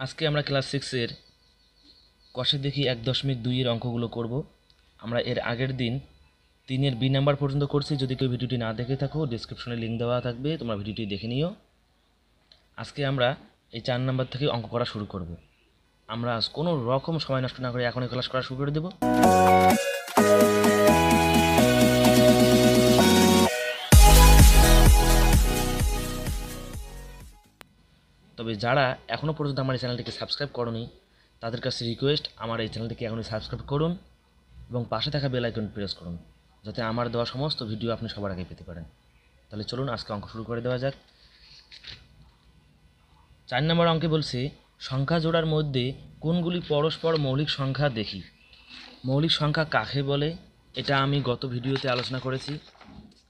আজকে আমরা ক্লাস 6-এর কষে দেখি 1.2-এর অঙ্কগুলো করব। আমরা এর আগের দিন 3-এর বি নাম্বার পর্যন্ত করছি। যদি কেউ ভিডিওটি না দেখে থাকো, ডেসক্রিপশনে লিঙ্ক দেওয়া থাকবে, তোমরা ভিডিওটি দেখে নিও। আজকে আমরা এই 4 নাম্বার থেকে অঙ্ক করা শুরু করব। আমরা আজ কোনো রকম সময় নষ্ট না করে এখনই ক্লাস করা শুরু করে দেব। তবে যারা এখনও পর্যন্ত আমার এই চ্যানেলটিকে সাবস্ক্রাইব করোনি, তাদের কাছে রিকোয়েস্ট, আমার এই চ্যানেলটিকে এখনই সাবস্ক্রাইব করুন এবং পাশে থাকা বেল আইকন প্রেস করুন, যাতে আমার দেওয়া সমস্ত ভিডিও আপনি সবার আগে পেতে পারেন। তাহলে চলুন আজকে অঙ্ক শুরু করে দেওয়া যাক। 4 নম্বর অঙ্কে বলছে সংখ্যা জোড়ার মধ্যে কোনগুলি পরস্পর মৌলিক সংখ্যা দেখি। মৌলিক সংখ্যা কাকে বলে এটা আমি গত ভিডিওতে আলোচনা করেছি,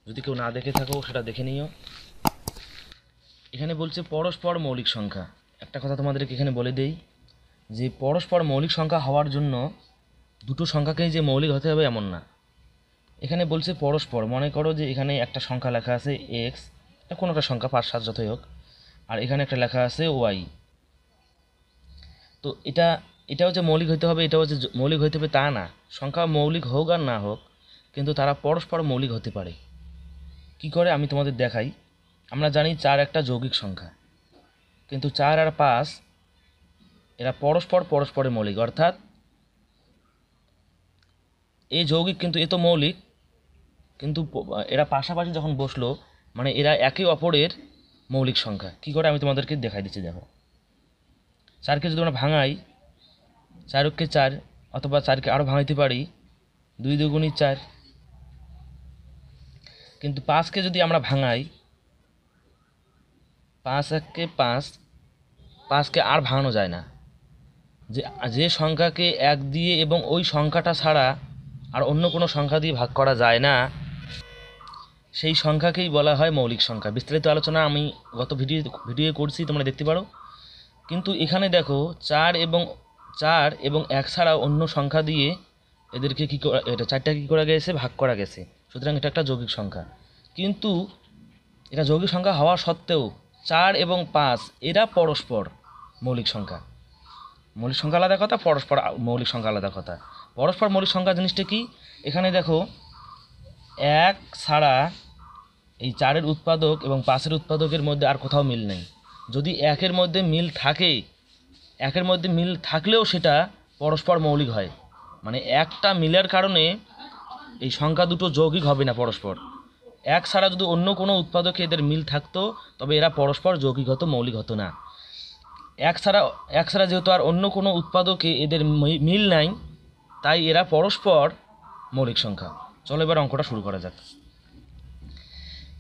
যদি কেউ না দেখে থাকো সেটা দেখে নিও। এখানে বলছে পরস্পর মৌলিক সংখ্যা। একটা কথা তোমাদেরকে এখানে বলে দেই যে পরস্পর মৌলিক সংখ্যা হওয়ার জন্য দুটো সংখ্যাকেই যে মৌলিক হতে হবে এমন না। এখানে বলছে পরস্পর, মনে করো যে এখানে একটা সংখ্যা লেখা আছে এক্স, কোনো একটা সংখ্যা 5, 7 যতই হোক, আর এখানে একটা লেখা আছে ওয়াই। তো এটাও যে মৌলিক হইতে হবে, এটাও যে মৌলিক হইতে হবে তা না। সংখ্যা মৌলিক হোক আর না হোক, কিন্তু তারা পরস্পর মৌলিক হতে পারে। কি করে আমি তোমাদের দেখাই। আমরা জানি 4 একটা যৌগিক সংখ্যা, কিন্তু 4 আর 5 এরা পরস্পরে মৌলিক, অর্থাৎ এই যৌগিক কিন্তু এ তো মৌলিক, কিন্তু এরা পাশাপাশি যখন বসলো মানে এরা একে অপরের মৌলিক সংখ্যা। কি করে আমি তোমাদেরকে দেখাই দিচ্ছি, দেখো। 4কে যদি আমরা ভাঙাই, 4 × 4, অথবা 4কে আরও ভাঙাইতে পারি 2 × 2 = 4। কিন্তু 5কে যদি আমরা ভাঙাই, 5 × 1 = 5, 5কে আর ভাঙানো যায় না। যে সংখ্যাকে 1 দিয়ে এবং ওই সংখ্যাটা ছাড়া আর অন্য কোনো সংখ্যা দিয়ে ভাগ করা যায় না, সেই সংখ্যাকেই বলা হয় মৌলিক সংখ্যা। বিস্তারিত আলোচনা আমি গত ভিডিও করছি, তোমরা দেখতে পারো। কিন্তু এখানে দেখো 4 এবং 1 ছাড়া অন্য সংখ্যা দিয়ে এদেরকে এটা 4টা কী করা গেছে, ভাগ করা গেছে। সুতরাং এটা একটা যৌগিক সংখ্যা। কিন্তু এটা যৌগিক সংখ্যা হওয়া সত্ত্বেও 4 এবং 5 এরা পরস্পর মৌলিক সংখ্যা। মৌলিক সংখ্যা আলাদা কথা, পরস্পর মৌলিক সংখ্যা আলাদা কথা। পরস্পর মৌলিক সংখ্যা জিনিসটা কি, এখানে দেখো 1 ছাড়া এই 4-এর উৎপাদক এবং 5-এর উৎপাদকের মধ্যে আর কোথাও মিল নেই। যদি 1-এর মধ্যে মিল থাকে, 1-এর মধ্যে মিল থাকলেও সেটা পরস্পর মৌলিক হয়। মানে একটা মিলের কারণে এই সংখ্যা দুটো যৌগিক হবে না পরস্পর। 1 ছাড়া যদি অন্য কোনো উৎপাদকে এদের মিল থাকতো, তবে এরা পরস্পর যৌগিক হতো, মৌলিক হতো না। 1 ছাড়া যেহেতু আর অন্য কোনো উৎপাদকে এদের মিল নাই, তাই এরা পরস্পর মৌলিক সংখ্যা। চলো এবার অঙ্কটা শুরু করা যাক।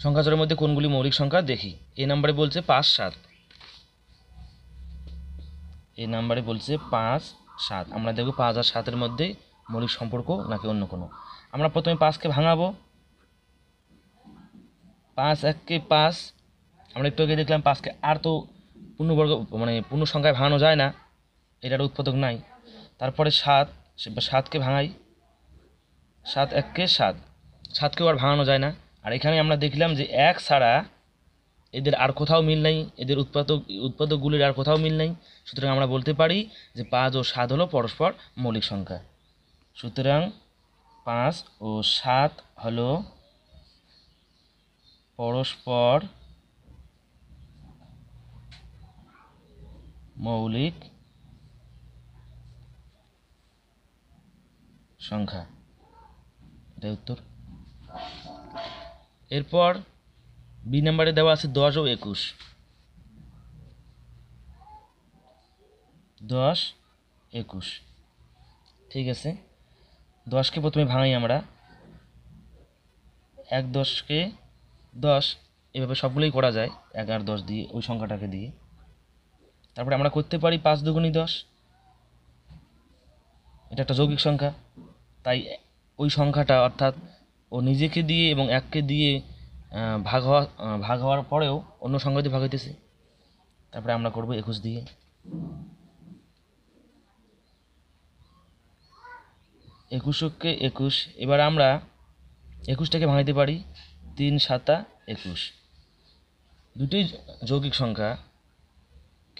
সংখ্যা জোড়ের মধ্যে কোনগুলি মৌলিক সংখ্যা দেখি। এই নাম্বারে বলছে 5, 7। এই নাম্বারে বলছে 5, 7। আমরা দেখব 5 আর 7-এর মধ্যে মৌলিক সম্পর্ক নাকি অন্য কোনো। আমরা প্রথমে 5কে ভাঙাবো। 5 × 1 = 5। আমরা একটু আগে দেখলাম 5কে আর তো পূর্ণবর্গ মানে পূর্ণ সংখ্যায় ভাঙানো যায় না, এটার উৎপাদক নাই। তারপরে 7কে ভাঙাই। 7 × 1 = 7। 7কেও আর ভাঙানো যায় না। আর এখানে আমরা দেখলাম যে 1 ছাড়া এদের আর কোথাও মিল নেই, এদের উৎপাদকগুলির আর কোথাও মিল নেই। সুতরাং আমরা বলতে পারি যে 5 ও 7 হলো পরস্পর মৌলিক সংখ্যা। সুতরাং 5 ও 7 হলো পরস্পর মৌলিক সংখ্যা। এটাই উত্তর। এরপর বি নাম্বারে দেওয়া আছে 10 ও 21। 10, 21, ঠিক আছে। 10কে প্রথমে ভাঙাই আমরা। 1, 10কে 10, এভাবে সবগুলোই করা যায় 1 আর 10 দিয়ে, ওই সংখ্যাটাকে দিয়ে। তারপরে আমরা করতে পারি 5 × 2 = 10। এটা একটা যৌগিক সংখ্যা, তাই ওই সংখ্যাটা অর্থাৎ ও নিজেকে দিয়ে এবং 1কে দিয়ে ভাগ হওয়ার পরেও অন্য সংখ্যা দিয়ে ভাগ হইতেছে। তারপরে আমরা করব 21 দিয়ে। 21কে 21। এবার আমরা 21টাকে ভাঙাইতে পারি 3, 7 = 21। দুটোই যৌগিক সংখ্যা,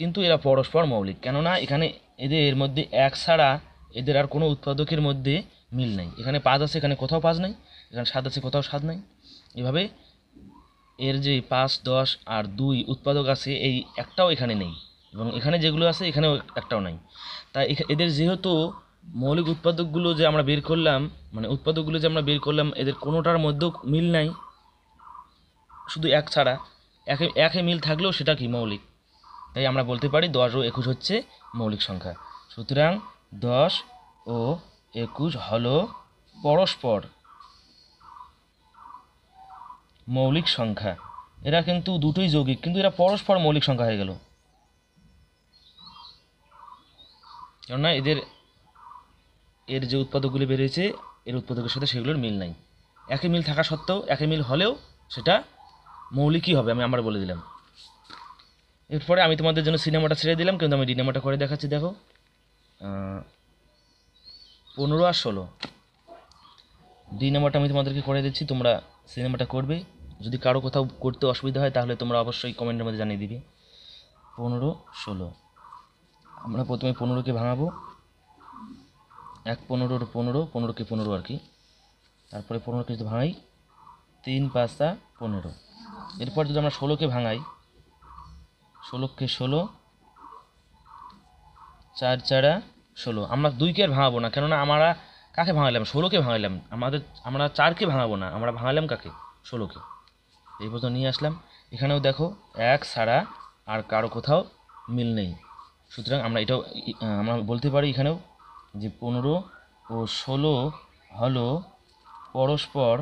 কিন্তু এরা পরস্পর মৌলিক, কেননা এখানে এদের মধ্যে এক ছাড়া এদের আর কোনো উৎপাদকের মধ্যে মিল নেই। এখানে 5 আছে, এখানে কোথাও 5 নেই, এখানে 7 আছে, কোথাও 7 নেই। এভাবে এর যে 5, 10 আর 2 উৎপাদক আছে, এই একটাও এখানে নেই, এবং এখানে যেগুলো আছে এখানেও একটাও নাই। তাই এদের যেহেতু মৌলিক উৎপাদকগুলো যে আমরা বের করলাম, মানে উৎপাদকগুলো যে আমরা বের করলাম, এদের কোনোটার মধ্যেও মিল নাই, শুধু এক ছাড়া। একে মিল থাকলেও সেটা কি মৌলিক। তাই আমরা বলতে পারি 10 ও 21 হচ্ছে মৌলিক সংখ্যা। সুতরাং 10 ও 21 হলো পরস্পর মৌলিক সংখ্যা। এরা কিন্তু দুটোই যৌগিক, কিন্তু এরা পরস্পর মৌলিক সংখ্যা হয়ে গেল, কেননা এর যে উৎপাদকগুলি বেরিয়েছে এর উৎপাদকের সাথে সেগুলোর মিল নাই। একই মিল থাকা সত্ত্বেও, একই মিল হলেও সেটা মৌলিকই হবে, আমি আমরা বলে দিলাম। এরপরে আমি তোমাদের জন্য সিনেমাটা ছেড়ে দিলাম, কিন্তু আমি ডিনেমাটা করে দেখাচ্ছি। দেখো 15 আর 16 ডিনেমাটা আমি তোমাদেরকে করে দিচ্ছি, তোমরা সিনেমাটা করবে। যদি কারো কোথাও করতে অসুবিধা হয় তাহলে তোমরা অবশ্যই কমেন্টের মধ্যে জানিয়ে দিবে। 15, 16 আমরা প্রথমে 15কে ভাঙাবো, 1 15 15, 15কে 15 আর কি। তারপরে 15কে যদি ভাঙাই 3 5 15। এরপর যদি আমরা 16কে ভাঙাই, 16কে 16, 4 4 16। আমরা 2কে আর ভাঙাবো না, কেননা আমরা কাকে ভাঙালাম? 16কে ভাঙালাম। আমরা 4কে ভাঙাবো না, আমরা ভাঙালাম কাকে? 16কে। এই পর্যন্ত নিয়ে আসলাম। এখানেও দেখো 1 ছাড়া আর কারো কোথাও মিল নেই, সুতরাং আমরা এটাও আমরা বলতে পারি এখানেও যে 15 ও 16 হলো পরস্পর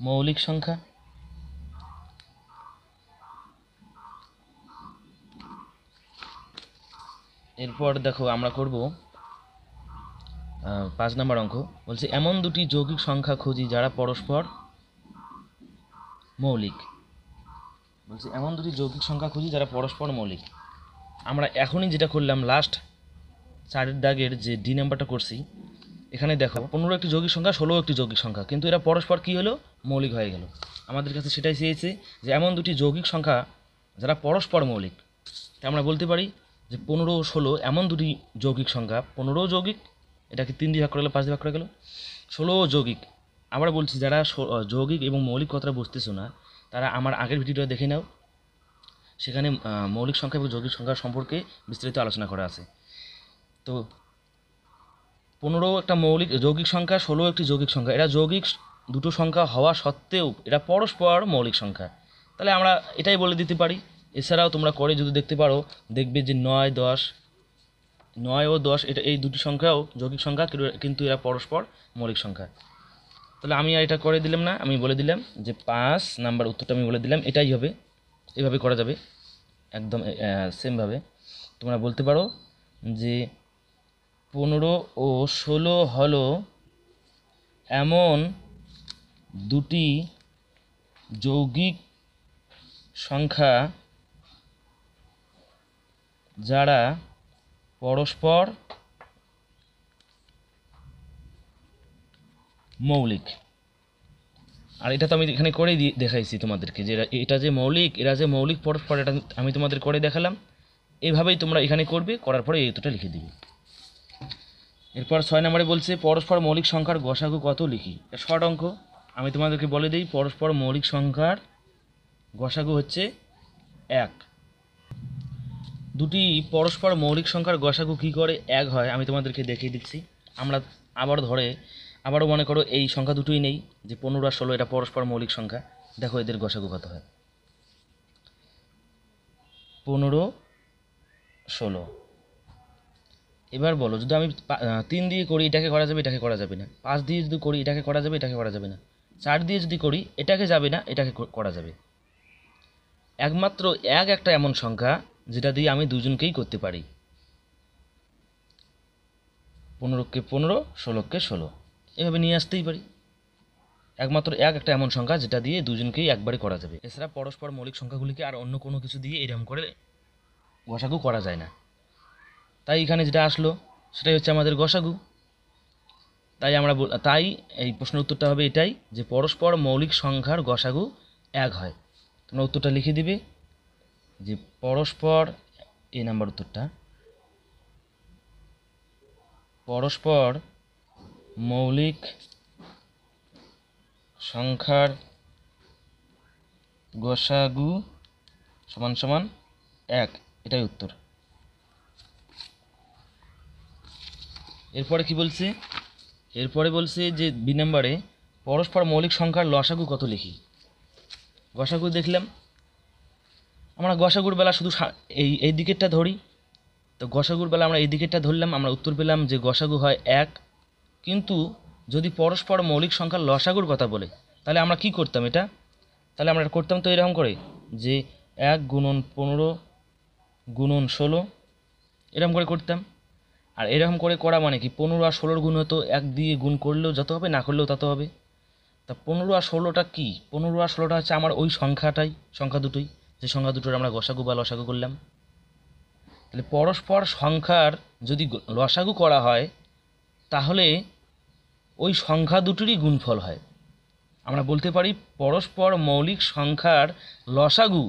মৌলিক সংখ্যা। এরপর দেখো আমরা করব 5 নম্বর অঙ্ক। বলছে এমন দুটি যৌগিক সংখ্যা খুঁজি যারা পরস্পর মৌলিক। বলছে এমন দুটি যৌগিক সংখ্যা খুঁজি যারা পরস্পর মৌলিক। আমরা এখনই যেটা করলাম, লাস্ট 4 দাগের যে ডি নাম্বারটা করছি, এখানে দেখো 15 একটি যৌগিক সংখ্যা, 16 একটি যৌগিক সংখ্যা, কিন্তু এরা পরস্পর কি হলো? মৌলিক হয়ে গেল। আমাদের কাছে সেটাই চেয়েছে যে এমন দুটি যৌগিক সংখ্যা যারা পরস্পর মৌলিক। তাই আমরা বলতে পারি যে 15 ও 16 এমন দুটি যৌগিক সংখ্যা। 15ও যৌগিক, এটাকে 3 দিয়ে ভাগ করে গেল, 5 দিয়ে ভাগ করে গেল। 16ও যৌগিক। আবার বলছি, যারা যৌগিক এবং মৌলিক কথাটা বুঝতেছো না তারা আমার আগের ভিডিওটা দেখে নাও, সেখানে মৌলিক সংখ্যা এবং যৌগিক সংখ্যা সম্পর্কে বিস্তারিত আলোচনা করা আছে। তো 15 একটা মৌলিক যৌগিক সংখ্যা, 16 একটি যৌগিক সংখ্যা। এরা যৌগিক দুটো সংখ্যা হওয়া সত্ত্বেও এরা পরস্পর মৌলিক সংখ্যা। তাহলে আমরা এটাই বলে দিতে পারি। এছাড়াও তোমরা করে যদি দেখতে পারো, দেখবে যে 9 10, 9 ও 10 এটা এই দুটি সংখ্যাও যৌগিক সংখ্যা, কিন্তু এরা পরস্পর মৌলিক সংখ্যা। তাহলে আমি আর এটা করে দিলাম না, আমি বলে দিলাম যে 5 নাম্বার উত্তরটা আমি বলে দিলাম, এটাই হবে। এভাবে করা যাবে একদম সেমভাবে। তোমরা বলতে পারো যে 15 ও 16 হলো এমন দুটি যৌগিক সংখ্যা যারা পরস্পর মৌলিক। আর এটা তো আমি এখানে করেই দেখাইছি তোমাদেরকে যে এটা যে মৌলিক, এরা যে মৌলিক পরস্পর, এটা আমি তোমাদের করে দেখালাম। এইভাবেই তোমরা এখানে করবে, করার পরে এই উত্তরটা লিখে দিবে। এরপর 6 নম্বরে বলছে পরস্পর মৌলিক সংখ্যার গসাগু কত লিখি। শর্ট অঙ্ক, আমি তোমাদেরকে বলে দিই। পরস্পর মৌলিক সংখ্যার গসাগু হচ্ছে 1। দুটি পরস্পর মৌলিক সংখ্যার গসাগু কী করে 1 হয় আমি তোমাদেরকে দেখিয়ে দিচ্ছি। আমরা আবারও মনে করো এই সংখ্যা দুটোই নেই, যে 15 আর 16 এটা পরস্পর মৌলিক সংখ্যা। দেখো এদের গসাগু কত হয়, 15 16। এবার বলো, যদি আমি 3 দিয়ে করি এটাকে করা যাবে, এটাকে করা যাবে না। 5 দিয়ে যদি করি এটাকে করা যাবে, এটাকে করা যাবে না। 4 দিয়ে যদি করি এটাকে যাবে না, এটাকে করা যাবে। একমাত্র 1 একটা এমন সংখ্যা যেটা দিয়ে আমি দুজনকেই করতে পারি। 15কে 15, 16কে 16, এভাবে নিয়ে আসতেই পারি। একমাত্র 1 একটা এমন সংখ্যা যেটা দিয়ে দুজনকেই একবারে করা যাবে। এছাড়া পরস্পর মৌলিক সংখ্যাগুলিকে আর অন্য কোনো কিছু দিয়ে এরকম করে গসাগু করা যায় না। তাই এখানে যেটা আসলো সেটাই হচ্ছে আমাদের গসাগু। তাই এই প্রশ্নের উত্তরটা হবে এটাই, যে পরস্পর মৌলিক সংখ্যার গসাগু 1 হয়। তোমরা উত্তরটা লিখে দিবে যে পরস্পর, এই নাম্বার উত্তরটা, পরস্পর মৌলিক সংখ্যার গসাগু সমান সমান 1, এটাই উত্তর। এরপরে কি বলছে, এরপরে বলছে যে বি নাম্বারে পরস্পর মৌলিক সংখ্যার লসাগু কত লিখি। গসাগু দেখলাম, আমরা গসাগুর বেলা শুধু এই দিকেরটা ধরি, তো গসাগুর বেলা আমরা এই দিকেরটা ধরলাম, আমরা উত্তর পেলাম যে গসাগু হয় 1। কিন্তু যদি পরস্পর মৌলিক সংখ্যার লসাগুর কথা বলে তাহলে আমরা কি করতাম, এটা তাহলে আমরা করতাম তো এরকম করে যে 1 গুণন 15 গুণন 16, এরকম করে করতাম। আর এরকম করে করা মানে কি, 15 আর 16 গুণ হতো 1 দিয়ে গুণ করলেও যত হবে, না করলেও তত হবে। তা 15 আর 16টা কি, 15 আর 16টা হচ্ছে আমার ওই সংখ্যাটাই, সংখ্যা দুটোই, যে সংখ্যা দুটোর আমরা গসাগু বা লসাগু করলাম। তাহলে পরস্পর সংখ্যার যদি লসাগু করা হয় তাহলে ওই সংখ্যা দুটোরই গুণফল হয়। আমরা বলতে পারি পরস্পর মৌলিক সংখ্যার লসাগু,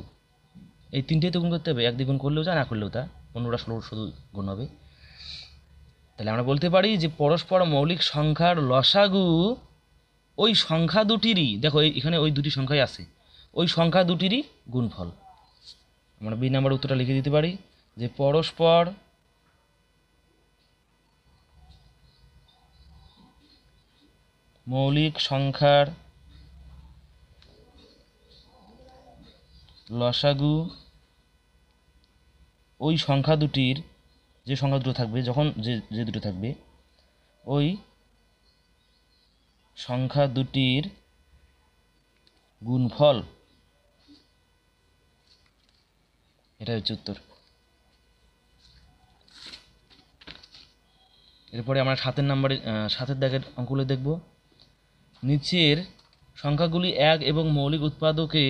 এই তিনটেই তো গুণ করতে হবে, 1 দিয়ে গুণ করলেও যা, না করলেও তা, 15 আর 16 শুধু গুণ হবে। তাহলে আমরা বলতে পারি যে পরস্পর মৌলিক সংখ্যার লসাগু ওই সংখ্যা দুটিরই, দেখো এখানে ওই দুটি সংখ্যাই আছে, ওই সংখ্যা দুটিরই গুণফল। আমরা বি নাম্বার উত্তরটা লিখে দিতে পারি যে পরস্পর মৌলিক সংখ্যার লসাগু ওই সংখ্যা দুটির, যে সংখ্যা দুটো থাকবে, যখন যে দুটো থাকবে, ওই সংখ্যা দুটির গুণফল, এটা হচ্ছে উত্তর। এরপরে আমরা 7 নাম্বারে 7 দাগের অঙ্কগুলো দেখব। নিচের সংখ্যাগুলি 1 এবং মৌলিক উৎপাদকে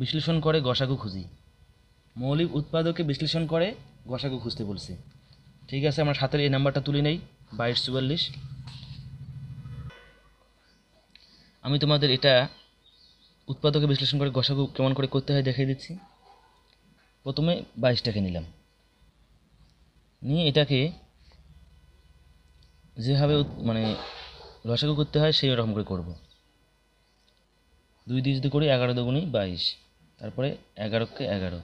বিশ্লেষণ করে গসাগু খুঁজি। মৌলিক উৎপাদকে বিশ্লেষণ করে গসাগু খুঁজতে বলছে। ঠিক আছে, আমরা 7-এর এই নাম্বারটা তুলে নেই, 2244। আমি তোমাদের এটা উৎপাদকে বিশ্লেষণ করে গসাগু কেমন করে করতে হয় দেখিয়ে দিচ্ছি। প্রথমে 22টাকে নিলাম, নিয়ে এটাকে যেভাবে মানে লসাগু করতে হয় সেই রকম করে করব। 2 দিয়ে যদি করি 11 দুগুণী 22, তারপরে 11কে 11,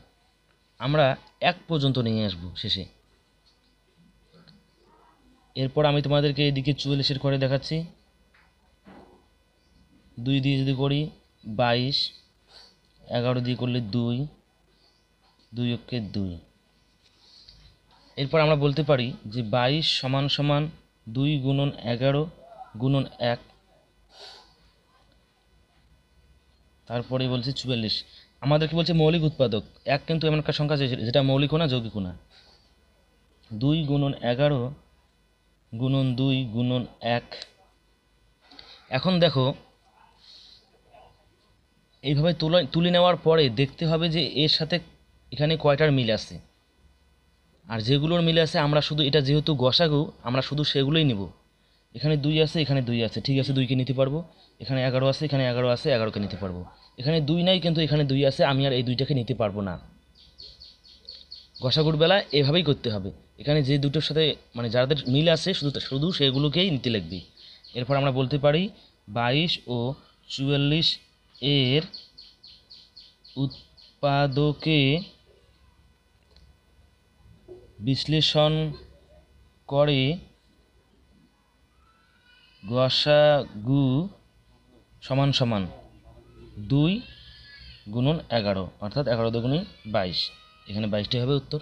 আমরা 1 পর্যন্ত নিয়ে আসবো শেষে। এরপর আমি তোমাদেরকে এদিকে 44-এর করে দেখাচ্ছি। 2 দিয়ে যদি করি 22, 11 দিয়ে করলে 2, 2 কে 2। এরপর আমরা বলতে পারি যে 22 সমান সমান 2 গুণন 11 গুণন 1, তারপরে বলছে 44। আমাদেরকে বলছে মৌলিক উৎপাদক, 1 কিন্তু এমন একটা সংখ্যা যেটা মৌলিকও না যৌগিকও না। 2 গুণন 11 গুণন 2 গুণন 1। এখন দেখো এইভাবে তুলে নেওয়ার পরে দেখতে হবে যে এর সাথে এখানে কয়টার মিল আছে, আর যেগুলোর মিল আছে আমরা শুধু, এটা যেহেতু গসাগু আমরা শুধু সেগুলোই নেব। এখানে 2 আছে, এখানে 2 আছে, ঠিক আছে 2কে নিতে পারবো। এখানে 11 আছে, এখানে 11 আছে, 11কে নিতে পারবো। এখানে 2 নাই কিন্তু এখানে 2 আছে, আমি আর এই 2টাকে নিতে পারবো না। গসাগুর বেলা এভাবেই করতে হবে, এখানে যে দুটোর সাথে মানে যাদের মিল আছে শুধু সেগুলোকেই নিতে লাগবে। এরপর আমরা বলতে পারি 22 ও 44 এর উৎপাদকে বিশ্লেষণ করে গসাগু সমান সমান 2 গুণন 11, অর্থাৎ 11 দুগুণে 22, এখানে 22টাই হবে উত্তর।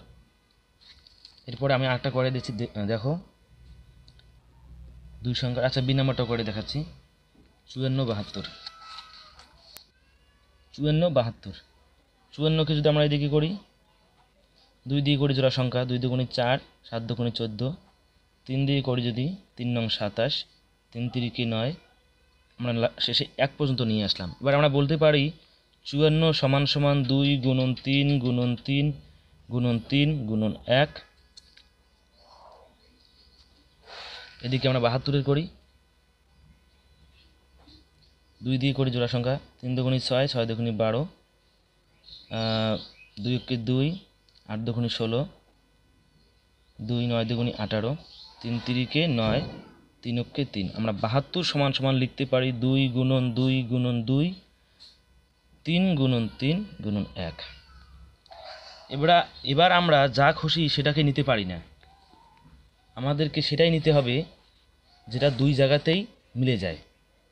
এরপরে আমি আরেকটা করে দিচ্ছি, দেখো 2 সংখ্যা, আচ্ছা বি নাম্বারটা করে দেখাচ্ছি। 54 72, 54কে যদি আমরা এদিকে করি 2 দিয়ে করি জোড়া সংখ্যা, 2 দুগুণে 4, 7 দুগুণে 14, 3 দিয়ে করি যদি 3 নং 27, 3 তিরিকে 9, আমরা শেষে 1 পর্যন্ত নিয়ে আসলাম। এবার আমরা বলতে পারি 54 সমান সমান 2 গুণন 3 গুণন 3 গুণন 3 গুণন 1। এদিকে আমরা 72-এর করি, 2 দিয়ে করি জোড়া সংখ্যা, 3 দুগুণে 6, 6 দুগুণে 12, 2 একে 2, 8 দুগুণে 16, 2 9 দুগুণে 18, 3 তিরিকে 9, 3 একে 3। আমরা 72 সমান সমান লিখতে পারি 2 গুণন 2 গুণন 2, 3 গুণন 3 গুণন 1। এবার আমরা যা খুশি সেটাকে নিতে পারি না, আমাদেরকে সেটাই নিতে হবে যেটা দুই জায়গাতেই মিলে যায়।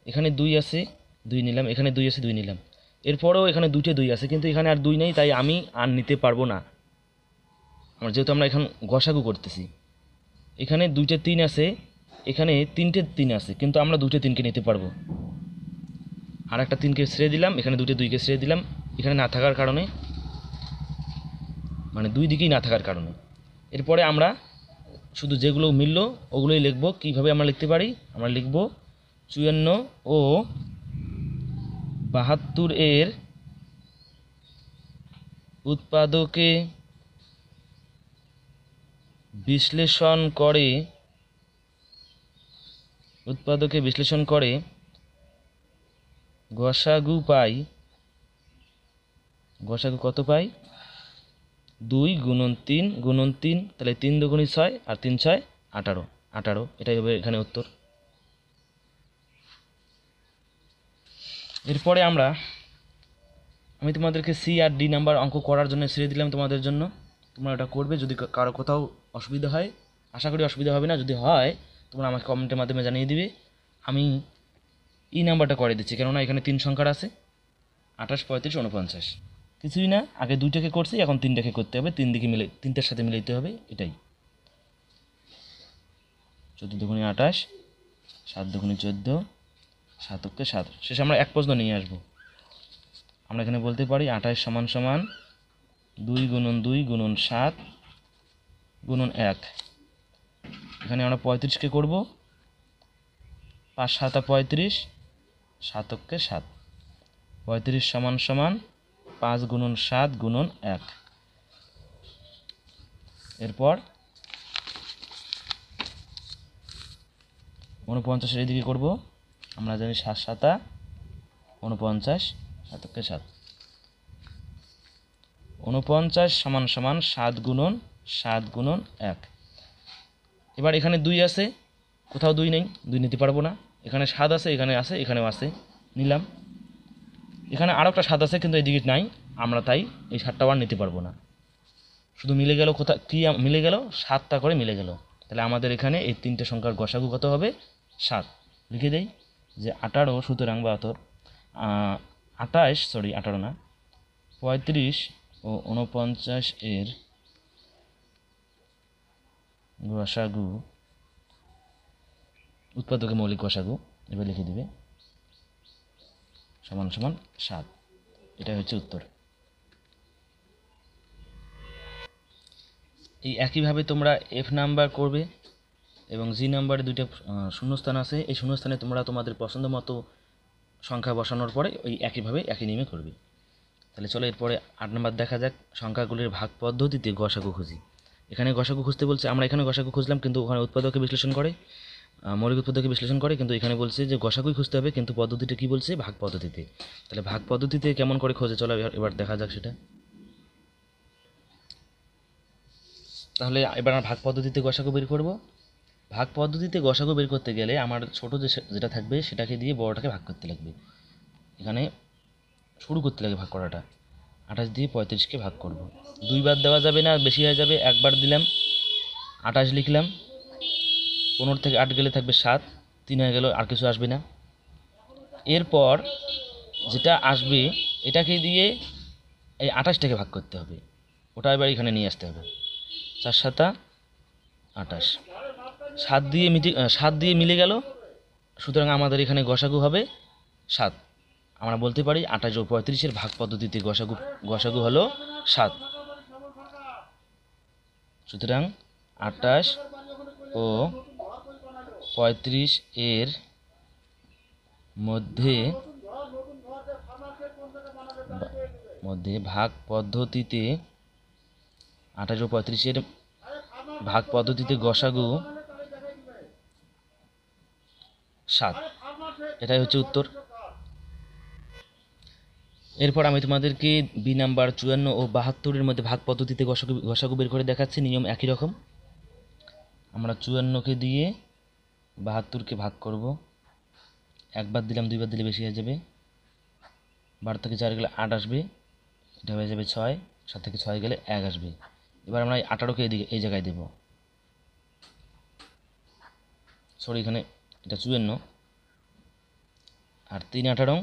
এখানে 2 আছে 2 নিলাম, এখানে 2 আছে 2 নিলাম, এরপরেও এখানে 2টে 2 আছে, কিন্তু এখানে আর 2 নেই, তাই আমি আর নিতে পারবো না। যেহেতু আমরা এখন গসাগু করতেছি, এখানে 2টে 3 আছে, এখানে 3টে 3 আছে, কিন্তু আমরা 2টে 3কে নিতে পারবো। আর একটা 3কে ছেড়ে দিলাম, এখানে 2টে 2কে ছেড়ে দিলাম, এখানে না থাকার কারণে, মানে দুই দিকেই না থাকার কারণে। এরপরে আমরা শুধু যেগুলো মিললো ওগুলোই লিখব। কীভাবে আমরা লিখতে পারি? আমরা লিখব 54 ও 72 এর উৎপাদকে বিশ্লেষণ করে গসাগু পাই। গসাগু কত পাই? 2 গুণন 3 গুণন 3, তাহলে 3 দুগুণে 6 আর 3 6 18, 18। এটাই হবে এখানে উত্তর। এরপরে আমি তোমাদেরকে সি আর ডি নাম্বার অঙ্ক করার জন্য ছেড়ে দিলাম তোমাদের জন্য, তোমরা ওটা করবে। যদি কারো কোথাও অসুবিধা হয়, আশা করি অসুবিধা হবে না, যদি হয় তোমরা আমাকে কমেন্টের মাধ্যমে জানিয়ে দিবে। আমি ই নাম্বারটা করে দিচ্ছি, কেননা এখানে 3 সংখ্যার আছে, 28 35 49। কিছুই না, আগে 2টাকে করছি, এখন 3টাকে করতে হবে, 3 দিকে মিলে 3টার সাথে মিলাইতে হবে, এটাই। 14 দুগুণে 28, 7 দুগুণে 14, 7 একে 7। শেষে আমরা 1 পর্যন্ত নিয়ে আসবো। আমরা এখানে বলতে পারি 28 সমান সমান 2 গুণন 2 গুণন 7 গুণন 1। এখানে আমরা 35কে করব, 5 7 35, 7 একে 7। 35 সমান সমান 5 গুণন 7 গুণন 1। এরপর 49 এদিকে করব, আমরা জানি 7 7 49, 7 একে 7। 49 সমান সমান 7 গুণন 7 গুণন 1। এবার এখানে 2 আছে, কোথাও 2 নেই, 2 নিতে পারবো না। এখানে 7 আছে, এখানে আছে, এখানেও আছে, নিলাম। এখানে আরও একটা 7 আছে, কিন্তু এদিকে নাই, আমরা তাই এই 7টাও আর নিতে পারবো না। শুধু মিলে গেল, কোথায় কী মিলে গেল? 7টা করে মিলে গেল। তাহলে আমাদের এখানে এই 3টে সংখ্যার গসাগু কত হবে? 7। লিখে দেই যে 18, সুতরাং 72, 18 না, 35 ও 49 এর গসাগু, উৎপাদকে মৌলিক গসাগু, এবার লিখে দিবে সমান সমান 7। এটাই হচ্ছে উত্তর। এই একইভাবে তোমরা এফ নাম্বার করবে, এবং জি নাম্বারে 2টা শূন্যস্থান আছে, এই শূন্যস্থানে তোমরা তোমাদের পছন্দ মতো সংখ্যা বসানোর পরে ওই একইভাবে একই নিয়মে করবে। তাহলে চলো এরপরে 8 নাম্বার দেখা যাক, সংখ্যাগুলির ভাগ পদ্ধতিতে গসাগু খুঁজি। এখানে গসাগু খুঁজতে বলছে, আমরা এখানে গসাগু খুঁজলাম, কিন্তু ওখানে উৎপাদকে বিশ্লেষণ করে, মৌলিক উৎপাদকে বিশ্লেষণ করে, কিন্তু এখানে বলছে যে গসাগুই খুঁজতে হবে, কিন্তু পদ্ধতিটা কি বলছে? ভাগ পদ্ধতিতে। তাহলে ভাগ পদ্ধতিতে কেমন করে খোঁজে, চলো এবার দেখা যাক সেটা। তাহলে এবার আমরা ভাগ পদ্ধতিতে গসাগু বের করব। ভাগ পদ্ধতিতে গসাগু বের করতে গেলে আমার ছোটো যেটা থাকবে সেটাকে দিয়ে বড়টাকে ভাগ করতে লাগবে। এখানে শুরু করতে লাগে ভাগ করাটা। 28 দিয়ে 35কে ভাগ করব। 2 বার দেওয়া যাবে না, বেশি হয়ে যাবে। একবার দিলাম, 28 লিখলাম, 15 থেকে 8 গেলে থাকবে 7, 3 হয়ে গেল, আর কিছু আসবে না। এরপর যেটা আসবে এটাকে দিয়ে এই 28টাকে ভাগ করতে হবে, ওটা এবার এখানে নিয়ে আসতে হবে। 4 7 28, 7 দিয়ে মিলে গেল, সুতরাং আমাদের এখানে গসাগু হবে 7। আমরা বলতে পারি 28 ও 35-এর ভাগ পদ্ধতিতে গসাগু হলো 7। সুতরাং 28 ও 35 এর মধ্যে ভাগ পদ্ধতিতে 28 ও 35-এর ভাগ পদ্ধতিতে গসাগু 7। এটাই হচ্ছে উত্তর। এরপর আমি তোমাদেরকে বি নাম্বার 54 ও 72-এর মধ্যে ভাগ পদ্ধতিতে গসাগু বের করে দেখাচ্ছি। নিয়ম একই রকম। আমরা 54কে দিয়ে 72কে ভাগ করব। একবার দিলাম, দুইবার দিলে বেশি হয়ে যাবে। 12 থেকে 4 গেলে 8 আসবে, এটা হয়ে যাবে 6। 7 থেকে 6 গেলে 1 আসবে। এবার আমরা 18কে এই জায়গায় দেব। সরি, এখানে এটা 54 আর 3 18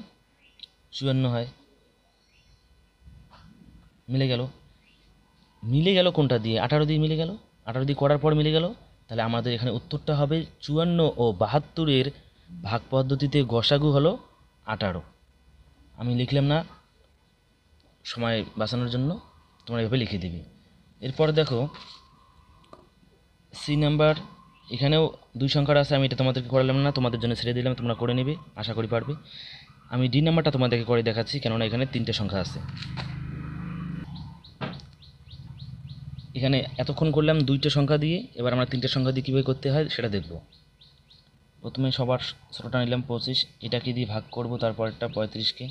54 হয়। মিলে গেল কোনটা দিয়ে? 18 দিয়ে মিলে গেল। 18 দিয়ে করার পর মিলে গেল। তাহলে আমাদের এখানে উত্তরটা হবে 54 ও 72-এর ভাগ পদ্ধতিতে গসাগু হলো 18। আমি লিখলাম না সময় বাঁচানোর জন্য, তোমরা এভাবে লিখে দেবে। এরপর দেখো সি নাম্বার, এখানেও 2 সংখ্যার আছে। আমি এটা তোমাদেরকে করালাম না, তোমাদের জন্য ছেড়ে দিলাম, তোমরা করে নেবে, আশা করি পারবে। আমি ডি নাম্বারটা তোমাদেরকে করে দেখাচ্ছি, কেননা এখানে 3টে সংখ্যা আছে। এখানে এতক্ষণ করলাম 2টে সংখ্যা দিয়ে, এবার আমরা 3টে সংখ্যা দিয়ে কীভাবে করতে হয় সেটা দেখব। প্রথমে সবার ছোটোটা নিলাম 25, এটাকে দিয়ে ভাগ করব। তারপরটা 35কে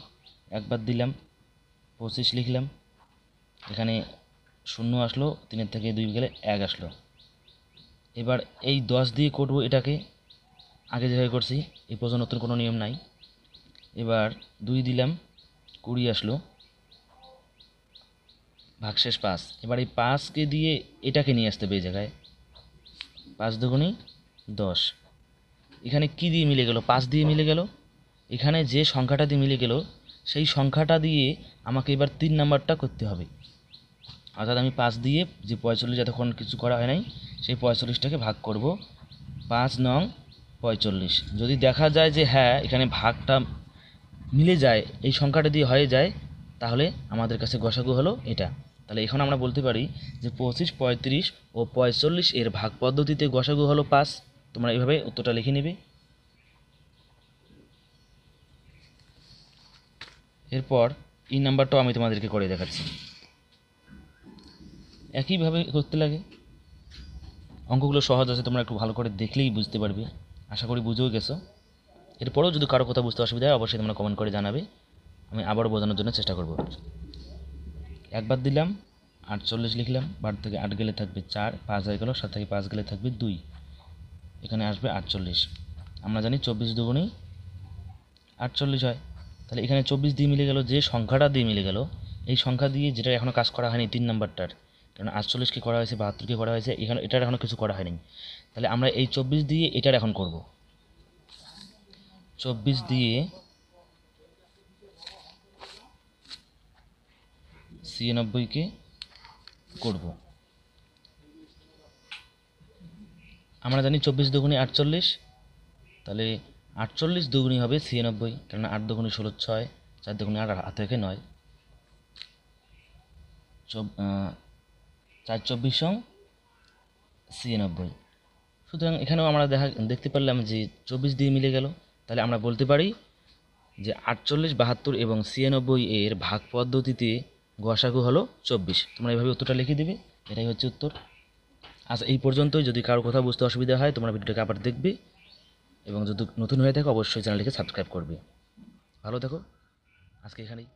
একবার দিলাম, 25 লিখলাম। এখানে 0 আসলো, 3 থেকে 2 গেলে 1 আসলো। এবার এই 10 দিয়ে করব এটাকে, আগে যেভাবে করছি, এই পর্যন্ত নতুন কোনো নিয়ম নাই। এবার 2 দিলাম, 20 আসলো, ভাগশেষ 5। এবার এই 5কে দিয়ে এটাকে নিয়ে আসতে হবে এই জায়গায়। 5 দুগুণী 10। এখানে কি দিয়ে মিলে গেল? 5 দিয়ে মিলে গেল। এখানে যে সংখ্যাটা দিয়ে মিলে গেল সেই সংখ্যাটা দিয়ে আমাকে এবার 3 নাম্বারটা করতে হবে। অর্থাৎ আমি 5 দিয়ে যে 45 এতক্ষণ কিছু করা হয় নাই, সেই 45টাকে ভাগ করব। 5 নং 45। যদি দেখা যায় যে হ্যাঁ এখানে ভাগটা মিলে যায়, এই সংখ্যাটা দিয়ে হয়ে যায়, তাহলে আমাদের কাছে গসাগু হলো এটা। তাহলে এখন আমরা বলতে পারি যে 25, 35 ও 45 এর ভাগ পদ্ধতিতে গসাগু হলো 5। তোমরা এইভাবে উত্তরটা লিখে নেবে। এরপর এই নাম্বারটাও আমি তোমাদেরকে করে দেখাচ্ছি। একইভাবে করতে লাগে। অঙ্কগুলো সহজ আছে, তোমরা একটু ভালো করে দেখলেই বুঝতে পারবে। আশা করি বুঝেও গেছো। এরপরেও যদি কারো কথা বুঝতে অসুবিধা হয় অবশ্যই তোমরা কমেন্ট করে জানাবে, আমি আবারও বোঝানোর জন্য চেষ্টা করব। একবার দিলাম, 48 লিখলাম। 12 থেকে 8 গেলে থাকবে 4, 5 হয়ে গেল। 7 থেকে 5 গেলে থাকবে 2, এখানে আসবে 48। আমরা জানি 24 দুগুণী 48 হয়। তাহলে এখানে 24 দিয়ে মিলে গেল, যে সংখ্যাটা দিয়ে মিলে গেল এই সংখ্যা দিয়ে, যেটা এখনও কাজ করা হয়নি 3 নাম্বারটার, কারণ 48কে করা হয়েছে, 72কে করা হয়েছে, এখানে এটার এখনও কিছু করা হয়নি। তাহলে আমরা এই 24 দিয়ে এটার এখন করব। 24 দিয়ে 96কে করব। আমরা জানি 24 দুগুণী 48, তাহলে 48 দুগুণী হবে 96, কারণ 8 দুগুণী 16, 6, 4 দুগুণী 8, হাত থেকে 9, 4 24 96। সুতরাং এখানেও আমরা দেখতে পারলাম যে 24 দিয়ে মিলে গেল। তাহলে আমরা বলতে পারি যে 48, 72 এবং 96 এর ভাগ পদ্ধতিতে গসাগু হলো 24। তোমরা এইভাবে উত্তরটা লিখে দিবে, এটাই হচ্ছে উত্তর। আচ্ছা, এই পর্যন্তই। যদি কারো কথা বুঝতে অসুবিধা হয় তোমরা ভিডিওটাকে আবার দেখবে, এবং যদি নতুন হয়ে থাকো অবশ্যই চ্যানেলটিকে সাবস্ক্রাইব করবে। ভালো থেকো, আজকে এখানেই।